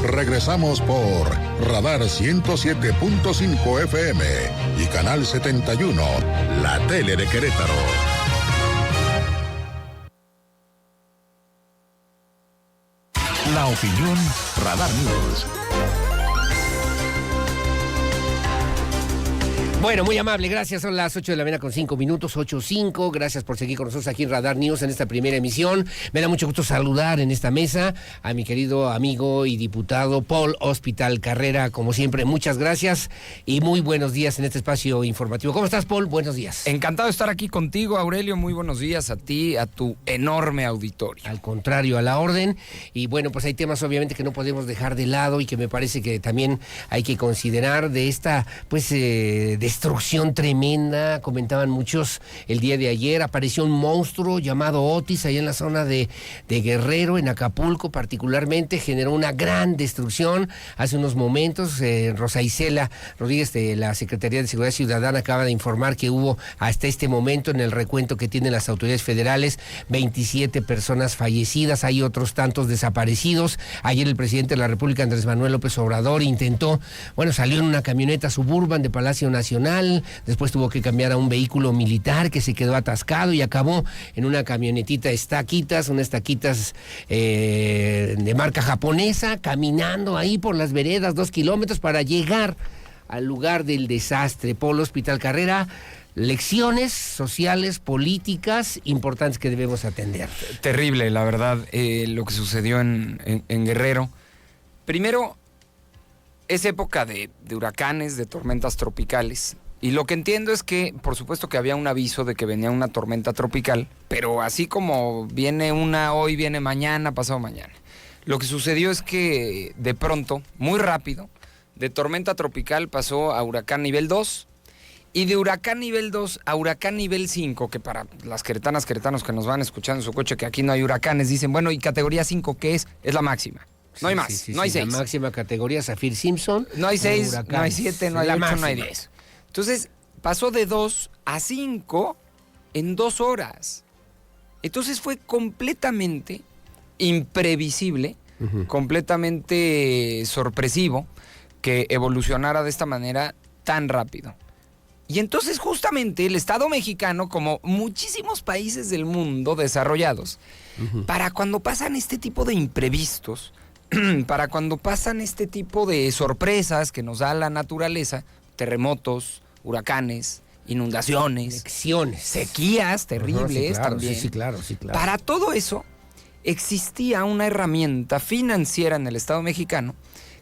Regresamos por Radar 107.5 FM y Canal 71, la tele de Querétaro. La opinión, Radar News. Bueno, muy amable, gracias. Son las 8 de la mañana con 5 minutos, 8:05. Gracias por seguir con nosotros aquí en Radar News en esta primera emisión. Me da mucho gusto saludar en esta mesa a mi querido amigo y diputado Paul Hospital Carrera. Como siempre, muchas gracias y muy buenos días en este espacio informativo. ¿Cómo estás, Paul? Buenos días. Encantado de estar aquí contigo, Aurelio. Muy buenos días a ti, a tu enorme auditorio. Al contrario, a la orden. Y bueno, pues hay temas obviamente que no podemos dejar de lado y que me parece que también hay que considerar de esta, pues, destrucción tremenda. Comentaban muchos el día de ayer, apareció un monstruo llamado Otis allá en la zona de Guerrero, en Acapulco particularmente, generó una gran destrucción. Hace unos momentos, Rosa Isela Rodríguez de la Secretaría de Seguridad Ciudadana acaba de informar que hubo hasta este momento, en el recuento que tienen las autoridades federales, 27 personas fallecidas, hay otros tantos desaparecidos. Ayer el presidente de la República, Andrés Manuel López Obrador, salió en una camioneta Suburban de Palacio Nacional, después tuvo que cambiar a un vehículo militar que se quedó atascado y acabó en una camionetita Estaquitas, de marca japonesa, caminando ahí por las veredas 2 kilómetros para llegar al lugar del desastre. Paul Hospital Carrera, lecciones sociales, políticas importantes que debemos atender. Terrible, la verdad, lo que sucedió en Guerrero. Primero, es época de huracanes, de tormentas tropicales. Y lo que entiendo es que, por supuesto que había un aviso de que venía una tormenta tropical, pero así como viene una hoy, viene mañana, pasado mañana. Lo que sucedió es que de pronto, muy rápido, de tormenta tropical pasó a huracán nivel 2, y de huracán nivel 2 a huracán nivel 5, que para las queretanos que nos van escuchando en su coche, que aquí no hay huracanes, dicen, bueno, ¿y categoría 5 qué es? Es la máxima. No hay más, no hay 6. La máxima categoría, Saffir-Simpson. No hay 6, no hay 7, no hay 8, no hay 10. Entonces, pasó de 2 a 5 en 2 horas. Entonces fue completamente imprevisible, completamente sorpresivo que evolucionara de esta manera tan rápido. Y entonces justamente el Estado mexicano, como muchísimos países del mundo desarrollados, para cuando pasan este tipo de imprevistos, para cuando pasan este tipo de sorpresas que nos da la naturaleza, terremotos, huracanes, inundaciones, sequías terribles también. Sí, claro. Para todo eso existía una herramienta financiera en el Estado mexicano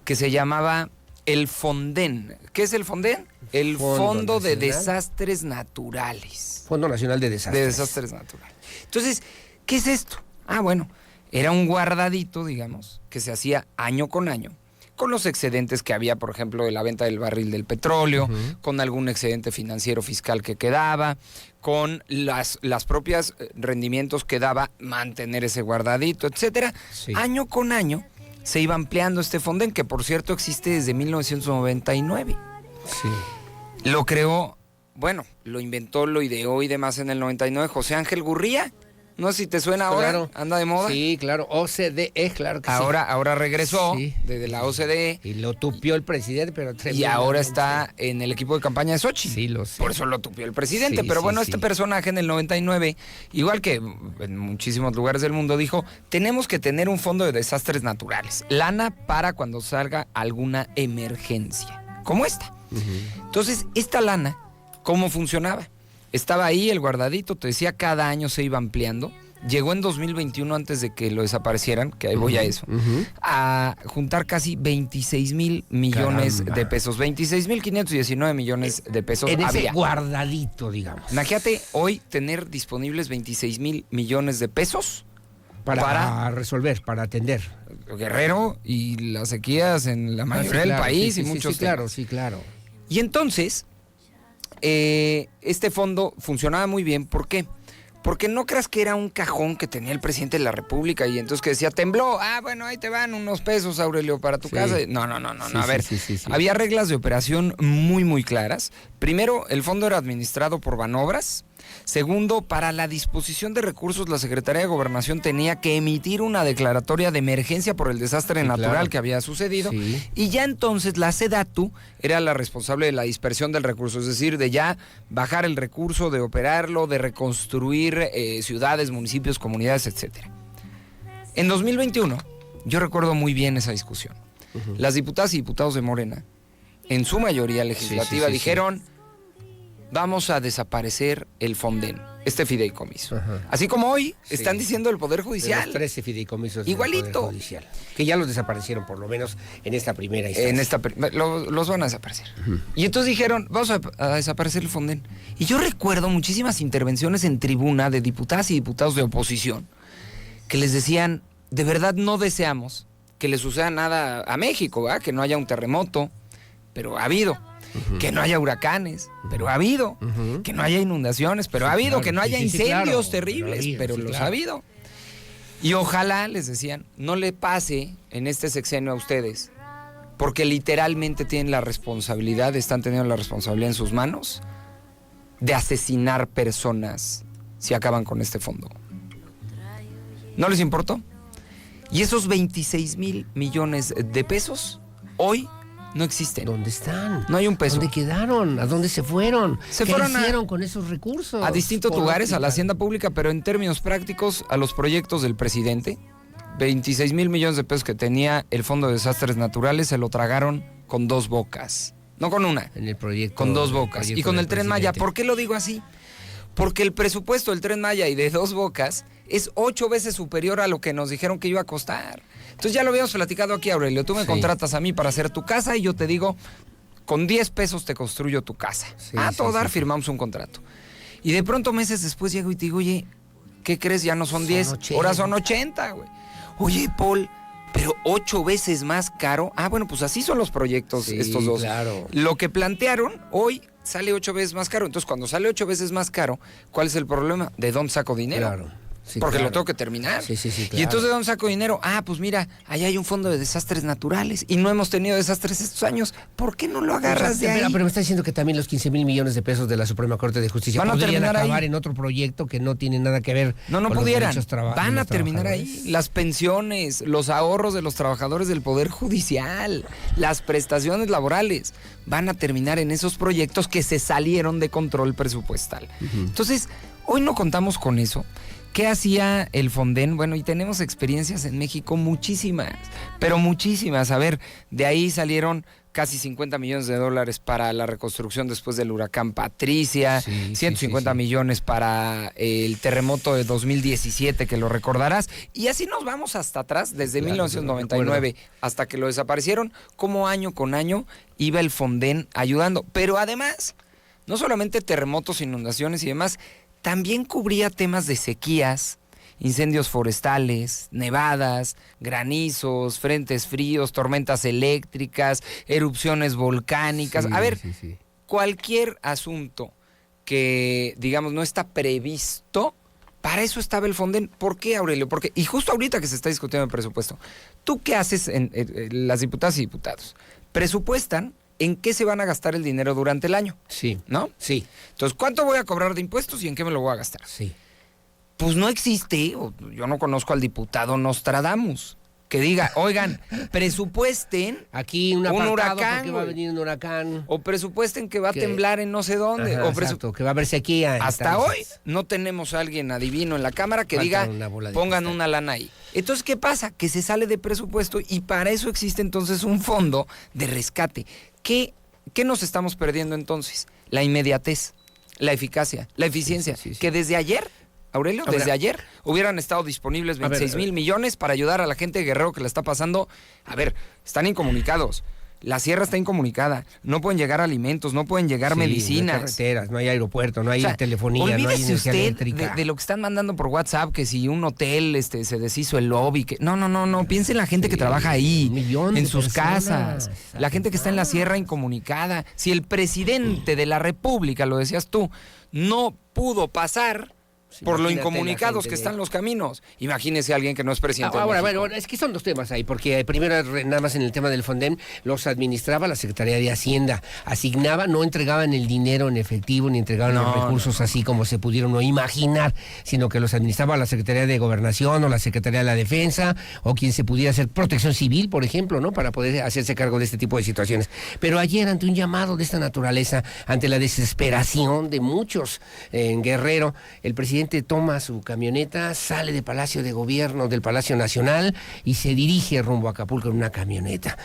que se llamaba el Fonden. ¿Qué es el Fonden? El Fondo de Desastres Naturales. Fondo Nacional de Desastres. De Desastres Naturales. Entonces, ¿qué es esto? Bueno, era un guardadito, digamos, que se hacía año con año, con los excedentes que había, por ejemplo, de la venta del barril del petróleo, con algún excedente financiero fiscal que quedaba, con las propias rendimientos que daba mantener ese guardadito, etcétera. Sí. Año con año se iba ampliando este Fonden, que por cierto existe desde 1999. Sí. Lo creó, lo inventó, lo ideó y demás en el 99 José Ángel Gurría. No sé si te suena ahora, claro. Anda de moda. Sí, claro, OCDE, claro que ahora regresó desde la OCDE. Y lo tupió el presidente, pero y ahora está en el equipo de campaña de Xochitl. Sí, lo sé. Por eso lo tupió el presidente. Sí, pero este personaje en el 99, igual que en muchísimos lugares del mundo, dijo, tenemos que tener un fondo de desastres naturales. Lana para cuando salga alguna emergencia, como esta. Entonces, esta lana, ¿cómo funcionaba? Estaba ahí el guardadito, te decía, cada año se iba ampliando. Llegó en 2021, antes de que lo desaparecieran, que ahí voy a eso, a juntar casi 26,000 millones de pesos. 26,519 millones de pesos en había. Ese guardadito, digamos. Imagínate hoy tener disponibles 26,000 millones de pesos para resolver, para atender. Guerrero y las sequías en la mayoría del país y muchos temas. Sí, claro. Y entonces, este fondo funcionaba muy bien. ¿Por qué? Porque no creas que era un cajón que tenía el presidente de la República y entonces que decía, tembló, ahí te van unos pesos, Aurelio, para tu casa. No. A ver, había reglas de operación muy, muy claras. Primero, el fondo era administrado por Banobras. Segundo, para la disposición de recursos, la Secretaría de Gobernación tenía que emitir una declaratoria de emergencia por el desastre natural claro. que había sucedido. Sí. Y ya entonces la SEDATU era la responsable de la dispersión del recurso, es decir, de ya bajar el recurso, de operarlo, de reconstruir ciudades, municipios, comunidades, etcétera. En 2021, yo recuerdo muy bien esa discusión. Las diputadas y diputados de Morena, en su mayoría legislativa, dijeron... Vamos a desaparecer el Fonden, este fideicomiso. Ajá. Así como hoy están diciendo el Poder De Judicial. los 13 fideicomisos Igualito. del Poder Judicial, que ya los desaparecieron, por lo menos en esta primera instancia. Los van a desaparecer. Y entonces dijeron, vamos a desaparecer el Fonden. Y yo recuerdo muchísimas intervenciones en tribuna de diputadas y diputados de oposición que les decían, de verdad no deseamos que le suceda nada a México, ¿verdad? Que no haya un terremoto, pero ha habido. Que no haya huracanes, pero ha habido. Que no haya inundaciones, pero ha habido. Claro, que no haya incendios terribles, pero los ha habido. Y ojalá, les decían, no le pase en este sexenio a ustedes, porque literalmente tienen la responsabilidad, están teniendo la responsabilidad en sus manos de asesinar personas si acaban con este fondo. ¿No les importó? Y esos 26 mil millones de pesos, hoy no existen. ¿Dónde están? No hay un peso. ¿Dónde quedaron? ¿A dónde se fueron? Se ¿Qué fueron hicieron con esos recursos? a distintos lugares, a la hacienda pública, pero en términos prácticos, a los proyectos del presidente. 26 mil millones de pesos que tenía el Fondo de Desastres Naturales se lo tragaron con dos bocas. No con una, En el proyecto. con dos bocas. Y con el Tren Maya. ¿Por qué lo digo así? Porque el presupuesto del Tren Maya y de Dos Bocas es 8 veces superior a lo que nos dijeron que iba a costar. Entonces ya lo habíamos platicado aquí, Aurelio. Tú me contratas a mí para hacer tu casa y yo te digo, con 10 pesos te construyo tu casa. Todo dar, firmamos un contrato. Y de pronto meses después llego y te digo, oye, ¿qué crees? Ya no son 10, 80. ahora son 80, güey. Oye, Paul, pero 8 veces más caro. Bueno, pues así son los proyectos estos dos. Claro. Lo que plantearon hoy sale 8 veces más caro. Entonces, cuando sale 8 veces más caro, ¿cuál es el problema? ¿De dónde saco dinero? Claro. Sí, porque claro. lo tengo que terminar. Sí, claro. Y entonces, ¿de dónde saco dinero? Pues mira, allá hay un fondo de desastres naturales y no hemos tenido desastres estos años. ¿Por qué no lo agarras de ahí? Pero me está diciendo que también los 15 mil millones de pesos de la Suprema Corte de Justicia van a podrían terminar acabar ahí en otro proyecto que no tiene nada que ver No con pudieran. los derechos Van de a los terminar ahí. trabajadores. Las pensiones, los ahorros de los trabajadores del Poder Judicial, las prestaciones laborales, van a terminar en esos proyectos que se salieron de control presupuestal. Entonces, hoy no contamos con eso. ¿Qué hacía el Fonden? Bueno, y tenemos experiencias en México muchísimas, pero muchísimas. A ver, de ahí salieron casi 50 millones de dólares para la reconstrucción después del huracán Patricia, 150 millones para el terremoto de 2017, que lo recordarás. Y así nos vamos hasta atrás, desde 1999 hasta que lo desaparecieron, como año con año iba el Fonden ayudando. Pero además, no solamente terremotos, inundaciones y demás, también cubría temas de sequías, incendios forestales, nevadas, granizos, frentes fríos, tormentas eléctricas, erupciones volcánicas. Cualquier asunto que, digamos, no está previsto, para eso estaba el Fonden. ¿Por qué, Aurelio? Y justo ahorita que se está discutiendo el presupuesto, ¿tú qué haces en las diputadas y diputados? Presupuestan en qué se van a gastar el dinero durante el año. Sí. ¿No? Sí. Entonces, ¿cuánto voy a cobrar de impuestos y en qué me lo voy a gastar? Sí. Pues no existe, yo no conozco al diputado Nostradamus, que diga, oigan, presupuesten aquí un huracán, porque va a venir un huracán. O presupuesten que va a temblar en no sé dónde. Ajá, exacto, que va a haber sequía. Hasta hoy no tenemos a alguien adivino en la Cámara que diga, pongan una lana ahí. Entonces, ¿qué pasa? Que se sale de presupuesto y para eso existe entonces un fondo de rescate. ¿Qué nos estamos perdiendo entonces? La inmediatez, la eficacia, la eficiencia, que desde ayer, Aurelio, desde ayer hubieran estado disponibles 26 mil millones para ayudar a la gente de Guerrero que la está pasando. A ver, están incomunicados. La sierra está incomunicada, no pueden llegar alimentos, no pueden llegar medicinas. No hay carreteras, no hay aeropuerto, no hay telefonía, no hay energía eléctrica. De lo que están mandando por WhatsApp, que si un hotel se deshizo el lobby, que no, piense en la gente que trabaja ahí, en sus casas, la gente que está en la sierra incomunicada. Si el presidente de la República, lo decías tú, no pudo pasar, por lo Imagínate incomunicados que están los caminos. Imagínese a alguien que no es presidente Ahora, de México. bueno, es que son dos temas ahí, porque primero, nada más en el tema del Fonden, los administraba la Secretaría de Hacienda, asignaba, no entregaban el dinero en efectivo, ni entregaban los recursos así como se pudieron no imaginar, sino que los administraba la Secretaría de Gobernación o la Secretaría de la Defensa, o quien se pudiera hacer Protección Civil, por ejemplo, ¿no? Para poder hacerse cargo de este tipo de situaciones. Pero ayer, ante un llamado de esta naturaleza, ante la desesperación de muchos en Guerrero, el presidente toma su camioneta, sale del Palacio de Gobierno, del Palacio Nacional, y se dirige rumbo a Acapulco en una camioneta.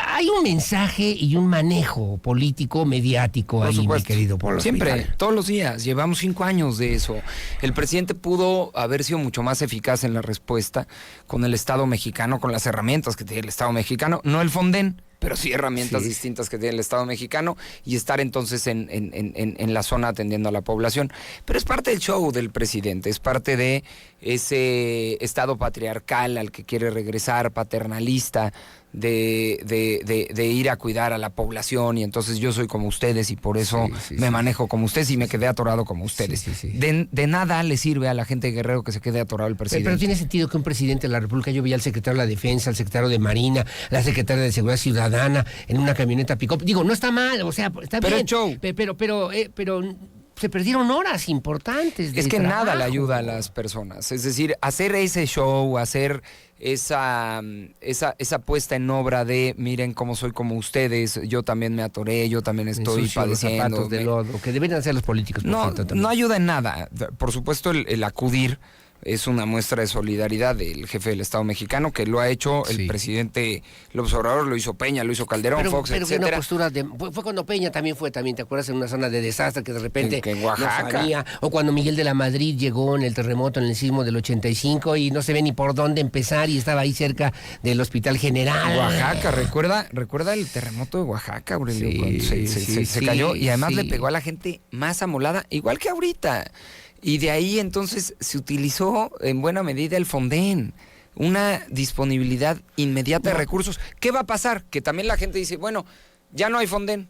Hay un mensaje y un manejo político, mediático Por ahí, supuesto. mi querido Polo. Siempre, Hospital. todos los días. Llevamos 5 años de eso. El presidente pudo haber sido mucho más eficaz en la respuesta con el Estado mexicano, con las herramientas que tiene el Estado mexicano, no el Fonden, pero sí herramientas distintas que tiene el Estado mexicano, y estar entonces en la zona atendiendo a la población. Pero es parte del show del presidente, es parte de ese Estado patriarcal al que quiere regresar, paternalista, de ir a cuidar a la población, y entonces yo soy como ustedes y por eso me manejo como ustedes y me quedé atorado como ustedes. De nada le sirve a la gente de Guerrero que se quede atorado el presidente. Pero tiene sentido que un presidente de la República, yo veía al secretario de la Defensa, al secretario de Marina, la secretaria de Seguridad Ciudadana en una camioneta pick-up. Digo, no está mal, o sea, está pero bien. Es show. Pero se perdieron horas importantes. Es que trabajo. nada le ayuda a las personas. Es decir, hacer ese show, hacer esa puesta en obra de miren cómo soy como ustedes, yo también me atoré, yo también estoy padeciendo. Los zapatos de lodo, que deberían hacer los políticos. No ayuda en nada. Por supuesto, el acudir es una muestra de solidaridad del jefe del Estado mexicano, que lo ha hecho el presidente López Obrador, lo hizo Peña, lo hizo Calderón, Fox, pero etcétera. Una postura fue cuando Peña también, ¿te acuerdas? En una zona de desastre que de repente en Oaxaca. no sabía, o cuando Miguel de la Madrid llegó en el terremoto, en el sismo del 85 y no se ve ni por dónde empezar y estaba ahí cerca del Hospital General. Oaxaca, recuerda el terremoto de Oaxaca, Aurelio, cuando se cayó, y además le pegó a la gente más amolada, igual que ahorita. Y de ahí entonces se utilizó en buena medida el Fonden, una disponibilidad inmediata de recursos. ¿Qué va a pasar? Que también la gente dice, bueno, ya no hay Fonden.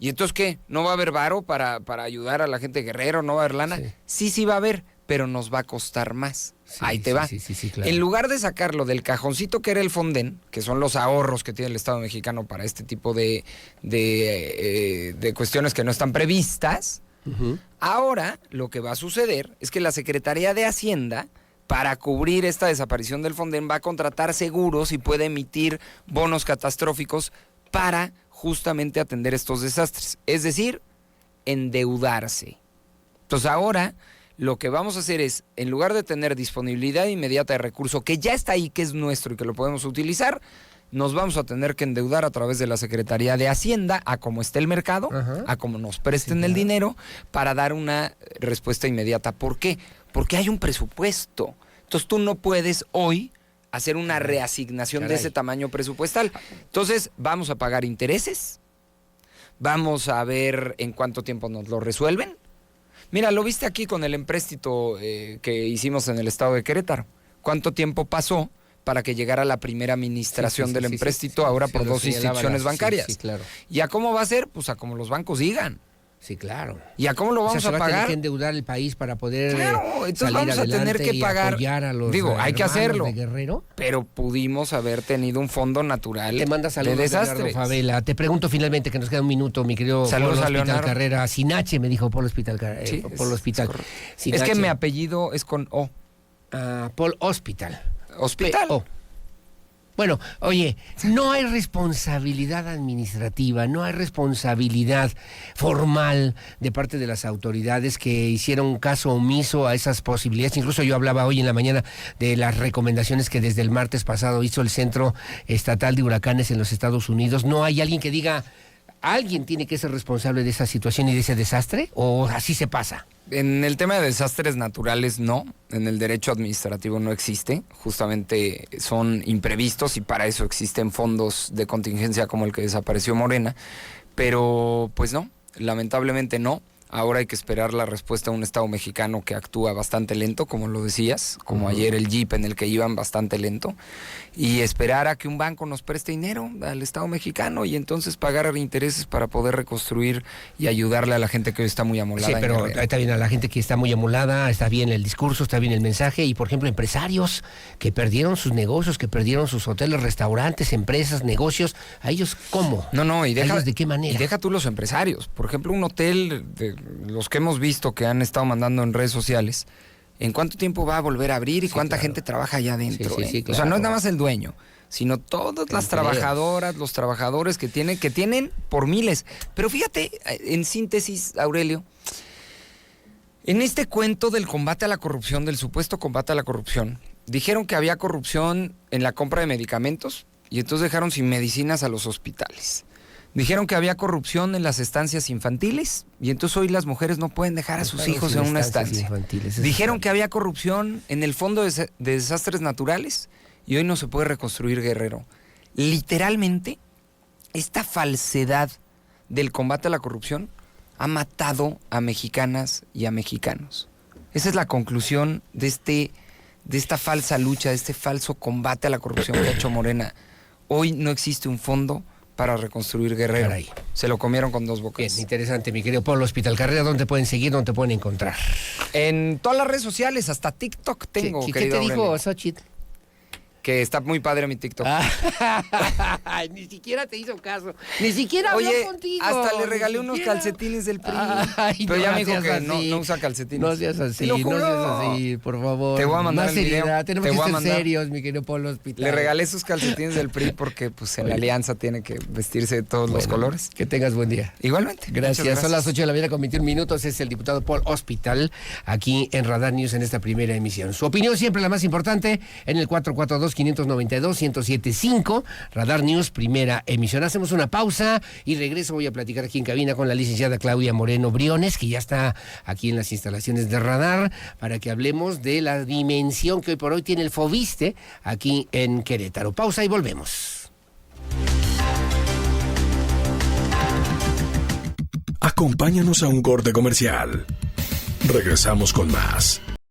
¿Y entonces qué? ¿No va a haber varo para ayudar a la gente de Guerrero? ¿No va a haber lana? Sí va a haber, pero nos va a costar más. Ahí te va. Claro. En lugar de sacarlo del cajoncito que era el Fonden, que son los ahorros que tiene el Estado mexicano para este tipo de cuestiones que no están previstas, ahora lo que va a suceder es que la Secretaría de Hacienda, para cubrir esta desaparición del Fonden, va a contratar seguros y puede emitir bonos catastróficos para justamente atender estos desastres. Es decir, endeudarse. Entonces ahora lo que vamos a hacer es, en lugar de tener disponibilidad inmediata de recurso que ya está ahí, que es nuestro y que lo podemos utilizar, nos vamos a tener que endeudar a través de la Secretaría de Hacienda, a cómo esté el mercado, a cómo nos presten el dinero, para dar una respuesta inmediata. ¿Por qué? Porque hay un presupuesto. Entonces tú no puedes hoy hacer una reasignación de ese tamaño presupuestal. Entonces vamos a pagar intereses, vamos a ver en cuánto tiempo nos lo resuelven. Mira, lo viste aquí con el empréstito que hicimos en el estado de Querétaro. ¿Cuánto tiempo pasó para que llegara la primera administración del empréstito ahora por dos instituciones bancarias? Sí, claro. ¿Y a cómo va a ser? Pues a como los bancos digan. Sí, claro. ¿Y a cómo lo vamos se va a pagar? Tener que endeudar el país para poder entonces salir vamos a tener que pagar. A los hay que hacerlo. De Guerrero. Pero pudimos haber tenido un fondo natural Te manda saludos de desastres. Leonardo Favela. Te pregunto finalmente, que nos queda un minuto, mi querido Saludos Polo a Hospital Leonardo. Carrera. Sinache, me dijo Polo Hospital Carrera. Sí, Polo Hospital. Es que mi apellido es con O. Polo Hospital. Hospital. P-O. Bueno, oye, no hay responsabilidad administrativa, no hay responsabilidad formal de parte de las autoridades que hicieron caso omiso a esas posibilidades. Incluso yo hablaba hoy en la mañana de las recomendaciones que desde el martes pasado hizo el Centro Estatal de Huracanes en los Estados Unidos. ¿No hay alguien que diga, alguien tiene que ser responsable de esa situación y de ese desastre? ¿O así se pasa? En el tema de desastres naturales, no. En el derecho administrativo no existe. Justamente son imprevistos y para eso existen fondos de contingencia como el que desapareció Morena. Pero, pues no, lamentablemente no. Ahora hay que esperar la respuesta de un Estado mexicano que actúa bastante lento, como lo decías, como ayer el Jeep en el que iban bastante lento, y esperar a que un banco nos preste dinero al Estado mexicano y entonces pagar intereses para poder reconstruir y ayudarle a la gente que hoy está muy amolada. Sí, pero está bien a la gente que está muy amolada, está bien el discurso, está bien el mensaje, y por ejemplo empresarios que perdieron sus negocios, que perdieron sus hoteles, restaurantes, empresas, negocios, ¿a ellos cómo? No, y ¿A ellos de qué manera? Y deja tú los empresarios. Por ejemplo, un hotel de los que hemos visto que han estado mandando en redes sociales, ¿en cuánto tiempo va a volver a abrir y cuánta gente trabaja allá adentro? Sí, claro. O sea, no es nada más el dueño, sino todas las trabajadoras, los trabajadores que tienen por miles. Pero fíjate, en síntesis, Aurelio, en este cuento del combate a la corrupción, del supuesto combate a la corrupción, dijeron que había corrupción en la compra de medicamentos y entonces dejaron sin medicinas a los hospitales. Dijeron que había corrupción en las estancias infantiles y entonces hoy las mujeres no pueden dejar a sus hijos en una estancia. Dijeron que había corrupción en el Fondo de Desastres Naturales y hoy no se puede reconstruir Guerrero. Literalmente, esta falsedad del combate a la corrupción ha matado a mexicanas y a mexicanos. Esa es la conclusión de esta falsa lucha, de este falso combate a la corrupción que ha hecho Morena. Hoy no existe un fondo para reconstruir Guerrero. Caray. Se lo comieron con dos bocas. Bien, interesante, mi querido Polo Hospital Carrera. ¿Dónde te pueden seguir? ¿Dónde te pueden encontrar? En todas las redes sociales, hasta TikTok tengo. ¿Qué te dijo Xochitl? Que está muy padre mi TikTok. Ni siquiera te hizo caso. Ni siquiera habló contigo. Hasta le regalé unos calcetines del PRI. Pero ya me dijo que no usa calcetines. No seas así, no seas así, por favor. Te voy a mandar más el video. seriedad. Tenemos que ser serios, mi querido Polo Hospital. Le regalé sus calcetines del PRI porque pues en la alianza tiene que vestirse de todos los colores. Que tengas buen día. Igualmente. Gracias. Son las 8 de la mañana con 21 minutos. Es el diputado Paul Hospital aquí en Radar News en esta primera emisión. Su opinión siempre la más importante en el 442-592-1075. Radar News, primera emisión. Hacemos una pausa y regreso. Voy a platicar aquí en cabina con la licenciada Claudia Moreno Briones, que ya está aquí en las instalaciones de Radar, para que hablemos de la dimensión que hoy por hoy tiene el Foviste aquí en Querétaro. Pausa y volvemos. Acompáñanos a un corte comercial. Regresamos con más.